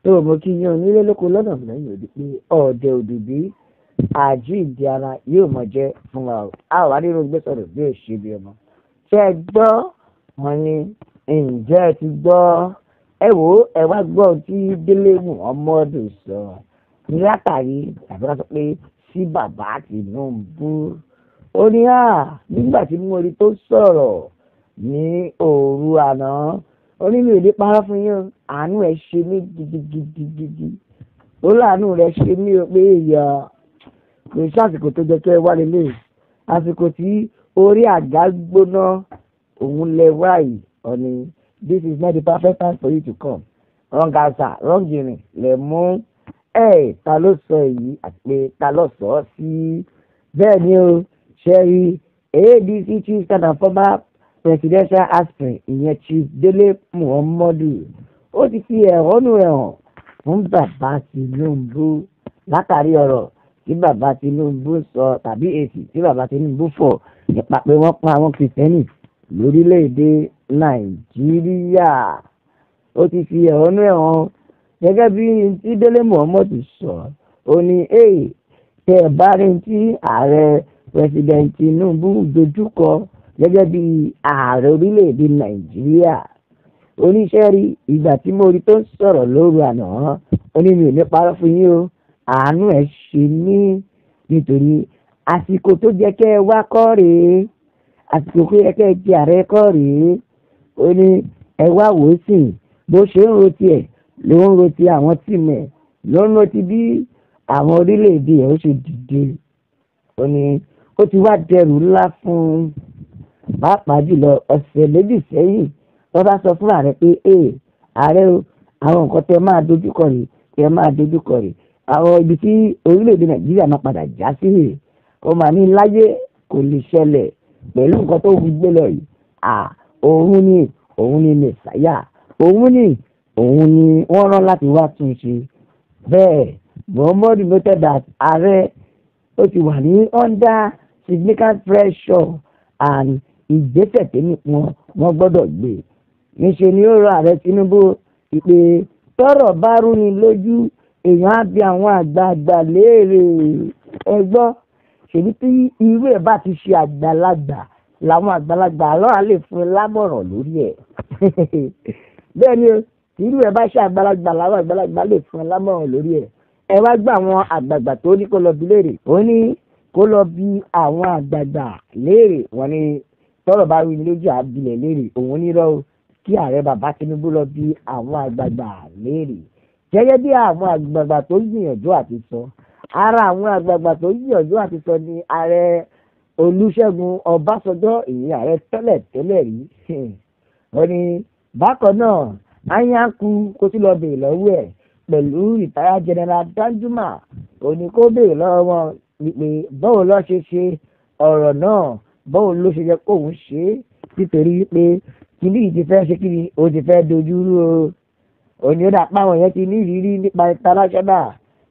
tó mo kí yan nílé lóko lọ́nà lẹ́yìn òdì pé ọ̀dẹ òdòdó àjíǹde ara yóò mọ̀ jẹ́ fún wa o. A wà nínú gbé sọ̀rọ̀ bí ó ṣe bí ọmọ. Ṣé ẹ gbọ́ wọn ni ǹjẹ́ ẹ ti gbọ́? Ẹ wò ó, ẹ wá gbọ́ ohun tí Délé Mọ̀ọ́mọ́dù sọ ní látàrí tàbí wọ́n sọ pé sí bàbá Tinubu. Ó ní nígbà tí mo rí tó sọ̀rọ̀ ní òru àná, ó ní mi ò lè parọ́ fún yín, àánú ẹ ṣe mí gidigidi. Ó láàánú rẹ ṣe mí o pé èèyàn kò sí àsìkò tó jẹ́ kí ẹ wá lélẹ̀. Àsìkò tí orí àga gbóná òun lẹ wá yìí, ọ̀nì this is not the perfect time for you to come. Wrong answer, wrong journey lẹ mú. Ta ló sọ èyí àti pé ta ló sọ ọ́ sí? Bẹ́ẹ̀ ni o, ṣẹ́rí ADC chief stand and former presidential aspirant ìyẹn Chief Délé Mọ̀ọ́mọ́dù ó ti fi ẹ̀hónú ẹ̀ hàn fún bàbá Tinubu látàrí ọ̀rọ̀ tí bàbá Tinubu sọ tàbí èsì tí bàbá Tinubu fọ̀ nípa pé wọ́n pa àwọn kìrìsìtẹ́nì lórílẹ̀‐èdè Nàìjíríà. Ó ti fi ẹ̀hónú ẹ̀ hàn gẹ́gẹ́ bí tí Délé Mọ̀ọ́mọ́dù sọ. Ó ní tẹ́ ẹ bá rí tí ààrẹ President Tinubu dojúkọ gẹ́gẹ́ bí ààrẹ orílẹ̀‐èdè Nàìjíríà. Oníṣẹ́ rí ìgbà tí mo rí tó ń sọ̀rọ̀ lóru àná, ó ní mi ò ní parọ́ fún yín o, àánú ẹ̀ ṣe mí nítorí àsìkò tó jẹ́ kẹ́ ẹ wá kọ́ rèé, àsìkò tó yẹ kẹ́ ẹ jẹ ààrẹ kọ́ rèé. Ó ní ẹ wá wò ó sìn bó ṣe ń roti ẹ̀ ló ń roti àwọn tìmẹ̀ ló ń roti bí àwọn orílẹ̀-èdè ẹ̀ ó ṣe dìde. Ó ní ó ti wá dẹrù ńlá fún un, pàápàá jùlọ ọ̀sẹ̀ méjì sẹ́yìn wọ́n bá sọ fún ààrẹ pé ààrẹ o àwọn nǹkan tẹ máa dojúkọ rè àwọn ibi tí orílẹ̀-èdè Nàìjíríà máa padà já sí rè. Ó máa ní láyé kò lè ṣẹlẹ̀ pẹ̀lú nǹkan tó fi gbé lọ yìí. òun ni mẹ̀sáyà, òun ni wọ́n rán láti wá tún ṣe. Bẹ́ẹ̀ Muhammadu noted that ààrẹ ó ti wà ní under significant pressure and ìgbésẹ̀ tẹ́lẹ̀ wọn gbọ́dọ̀ gbé. Níṣe ni ó rọ ààrẹ Tinubu ìpè tọ́rọ̀ bá rú ni lójú èèyàn á bi àwọn àgbààgbà léèrè. Ẹ gbọ́ ṣèbí tí irú ẹ̀ bá ti ṣe àgbàlagbà làwọn àgbàlagbà àlọ́ àlè fún lámọ̀ràn lórí ẹ̀. Bẹ́ẹ̀ ni tí irú ẹ̀ bá ṣe àgbàlagbà làwọn àgbàlagbà lè fún lámọ̀ràn lórí ẹ̀. Ẹ wá gbọ́ àwọn àgbààgbà tó ní kó lọ bi léèrè. Ó ní kó lọ bi àwọn àgbààgbà léèrè. Wọ́n ní tọ́rọ̀ bá rú ni lójú àbilẹ̀ léèrè. Òun nírọ́ kí ààrẹ bàbá Tinubu lọ bi àwọn àgbààgbà léèrè. Gẹ́gẹ́ bí àwọn àgbààgbà tó gbìyànjú àti sọ, ara àwọn àgbààgbà tó gbìyànjú àti sọ ni ààrẹ Olúṣẹ́gun Ọbásanjọ́, èyí ààrẹ tẹ́lẹ̀ rí. Wọ́n ní bákan náà Anyankwu kó tún lọ bèèrè lọ́wọ́ ẹ̀ pẹ̀lú rìtáyà General Danjuma. Ó ní kó bèèrè lọ́wọ́ wọn wípé báwo ló ṣe ṣe ọ̀rọ̀ náà, báwo ló ṣe yẹ kóun ṣe é, nítorí wípé kìíní yìí ti fẹ́ ṣe kí ni ó ti fẹ́ dojú rú o. Òní ó dà pa àwọn yẹn ti ní ìrírí nípa international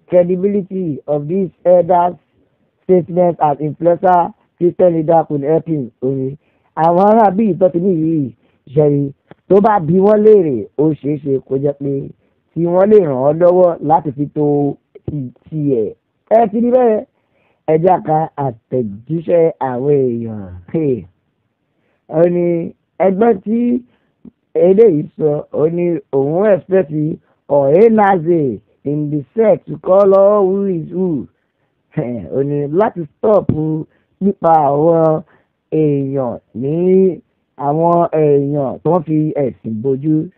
credibility of these elders statements as influencer Christian leader could help him. Òní àwọn ará bí ìtọ́ ti ní ìrírí ṣẹ̀rí tó bá bí wọ́n léèrè ó ṣeé ṣe kó jẹ́ pé tí wọ́n lè ràn ọ́ lọ́wọ́ láti fi tó tiẹ̀. Ẹ ti rí bẹ́ẹ̀ ẹja kan àtẹ̀jíṣẹ́ àwọn èèyàn. Ó ní ẹgbẹ́ tí eléyìí sọ, ó ní òun expect Ohanaeze in the set to call all who is who. Ó ní láti stop nípa àwọn èèyàn ní àwọn èèyàn tó ń fi ẹ̀sìn bojú.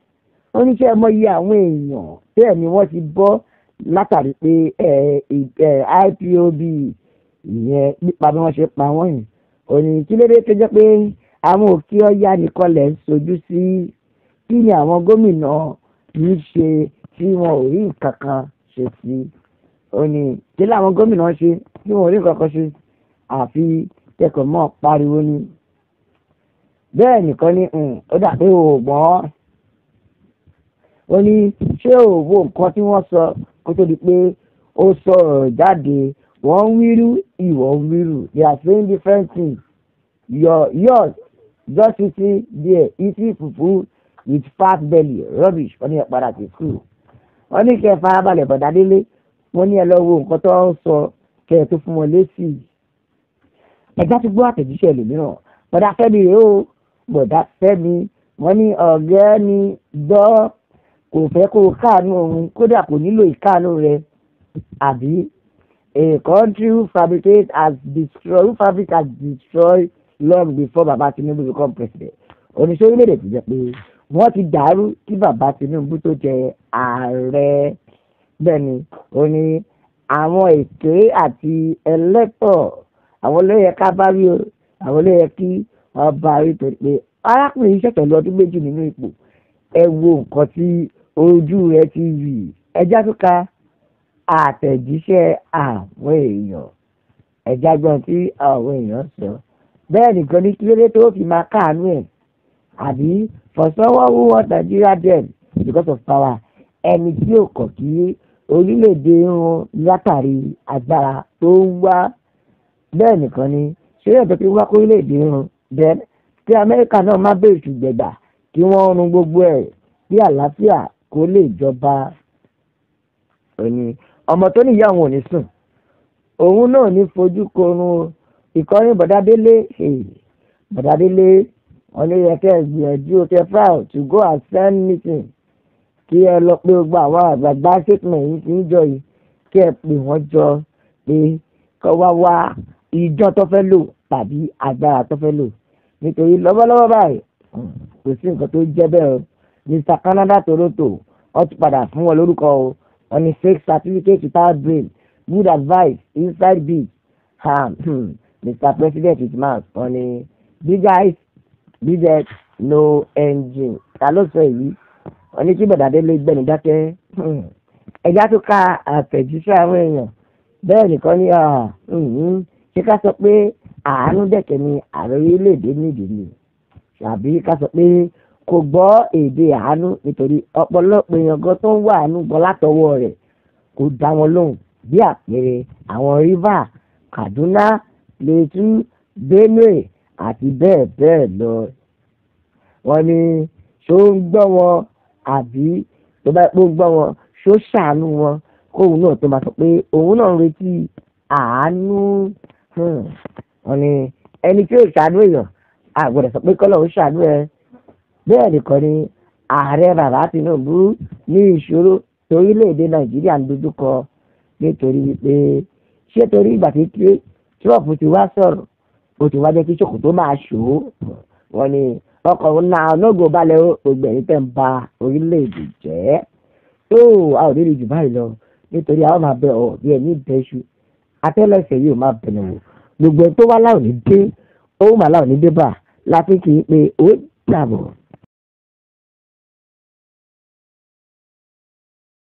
Ó ní ṣe mọ iye àwọn èèyàn bẹ́ẹ̀ ni wọ́n ti bọ́ látàrí pé IPOB ìyẹn nípa bí wọ́n ṣe pa wọ́n yìí. Ó ní kí ló dé tó jẹ́ pé àwọn òkè ọ̀yà nìkan lẹ̀ ń sojú sí, kí ni àwọn gómìnà yìí ṣe tí wọn ò rí nǹkan kan ṣe sí. Ó ní kí làwọn gómìnà ṣe tí wọn ò rí nǹkan kan ṣe àfi kẹ́kọ̀ọ́ mọ́ pariwo ni. Bẹ́ẹ̀ nìkan ni ó dà pé òògbọ́n. Ó ní ṣé òwò nǹkan tí wọ́n sọ kó tó di pé ó sọ̀rọ̀ jáde, wọ́n ń wíru ìwọ ń wíru, they are saying different things. Yours just sitting there eating fufu with fat belly, rubbish. Wọ́n ní ẹ̀ padà sí school. wọ́n ní kẹ́ ẹ farabalẹ̀ bọ̀dá Délé wọ́n ní ẹ lọ wo nǹkan tó ń sọ kẹ́ ẹ tó fún wọn lésì. ẹ̀já ti gbọ́ àtẹ̀jíṣẹ́ ẹlòmíràn bọ̀dá Fẹ́mi rèé o bọ̀dá Fẹ́mi wọ́n ní ọ̀gẹ́ ni gbọ́ kò fẹ́ kó káàánú òun kódà kò nílò ìkáàánú rẹ àbí a country who fabricate has destroyed long before Baba Tinubu become president. oníṣẹ́ orílẹ̀-èdè ti jẹ́ pé wọ́n ti dàrú kí Baba Tinubu tó jẹ ààrẹ. bẹ́ẹ̀ ni ó ní àwọn èké àti ẹlẹ́tọ̀ àwọn ló yẹ ká bá rí o àwọn ló yẹ kí wọ́n bá rí torí pé arákùnrin yìí ṣẹ̀ṣẹ̀ lọ ọdún méjì nínú ipò ẹ wo nǹkan tí ojú rẹ ti rí ẹjá tó ka àtẹ̀jíṣẹ́ àwọn èèyàn ẹjá gbọ́n tí àwọn èèyàn sọ bẹ́ẹ̀ nìkan ní kílódé tó fi máa káàánú ẹ̀ àbí for someone who want Nigeria dead because of power ẹni tí ò kọ̀ kí orílẹ̀-èdè wọn látàrí agbára tó ń wá bẹ́ẹ̀ nìkan ni ṣé ẹ̀tọ́ tí wá kó orílẹ̀-èdè wọn bẹ́ẹ̀ kí Amẹ́ríkà náà má bèrè ṣùgbẹ́gbà kí wọ́n run gbogbo ẹ̀ kí àlàáfíà kó lè jọba. òní ọmọ tó níyà òun ò ní sùn òun náà ní fojú korun ìkọrin bọ̀dá Délé bọ̀dá Délé wọn lè yẹ kẹ́ ẹ gbìyànjú kẹ́ proud to go and send meeting kí ẹ lọ pé gbogbo àwọn àgbàgbà statement yìí ti ń jọ yìí kí ẹ pè wọ́n jọ pé kọ́ wá ìjọ tó fẹ́ lò tàbí agbára tó fẹ́ lò nítorí lọ́wọ́lọ́wọ́ báyìí kò sí nǹkan tó jẹ́ bẹ́ẹ̀ o Mr. Canada Toronto wọ́n ti padà fún wọn lórúkọ o wọ́n ní fake certificate without brain good advice inside big Mr. President with mouth wọ́n ní big eyes big head no engine ta ló sọ èyí wọ́n ní kí bọ̀dá Délé gbẹ̀nu dákẹ́ ẹ̀já tó ka àtẹ̀jíṣẹ́ àwọn èèyàn bẹ́ẹ̀ nìkan ní ṣé ká sọ pé àánú dẹ̀kẹ́ ni ààrẹ orílẹ̀-èdè nídìí ni tàbí ká sọ pé kò gbọ́ èdè àánú nítorí ọ̀pọ̀lọpọ̀ èèyàn gan tó ń wà àánú gbọ́ látọwọ́ rẹ̀ kò dá wọn lóhùn bí àpẹẹrẹ àwọn Rivers Kaduna Plateau Benue àti bẹ́ẹ̀ bẹ́ẹ̀ lọ. wọ́n ní ṣó ń gbọ́ wọn àbí tó bá pé ó gbọ́ wọn ṣó ṣàánú wọn kóun náà tó máa sọ pé òun náà ń retí àánú. wọ́n ní ẹni tí ó ṣàánú èèyàn àgbọ̀dọ̀ sọ pé kọ́lọ̀ ó ṣàánú ẹ. bẹ́ẹ̀ nìkan ni ààrẹ Bàbá Tinubu ní ìṣòro torílẹ̀-èdè Nàìjíríà ń dojúkọ nítorí wípé ṣé torí ìgbà kékeré Trump ti wá sọ̀rọ̀ ó ti wá jẹ́ kí ṣòkòtò máa ṣòó. wọ́n ní ọkọ̀ náà lọ́gọ̀ balẹ̀ gbogbo ẹ̀yìn tẹ̀ ń ba orílẹ̀-èdè jẹ́ tó a ò nílò jù báyìí lọ nítorí àwọn máa bẹ ọ̀ bí ẹni bẹ́ṣu atẹ́lẹsẹ̀ yìí ò máa bẹ̀rẹ̀ wò gbogbo ẹ̀ tó wá láwọn ní dé ó mà láwọn ní dé bà láti kì í pé ó dàbọ̀.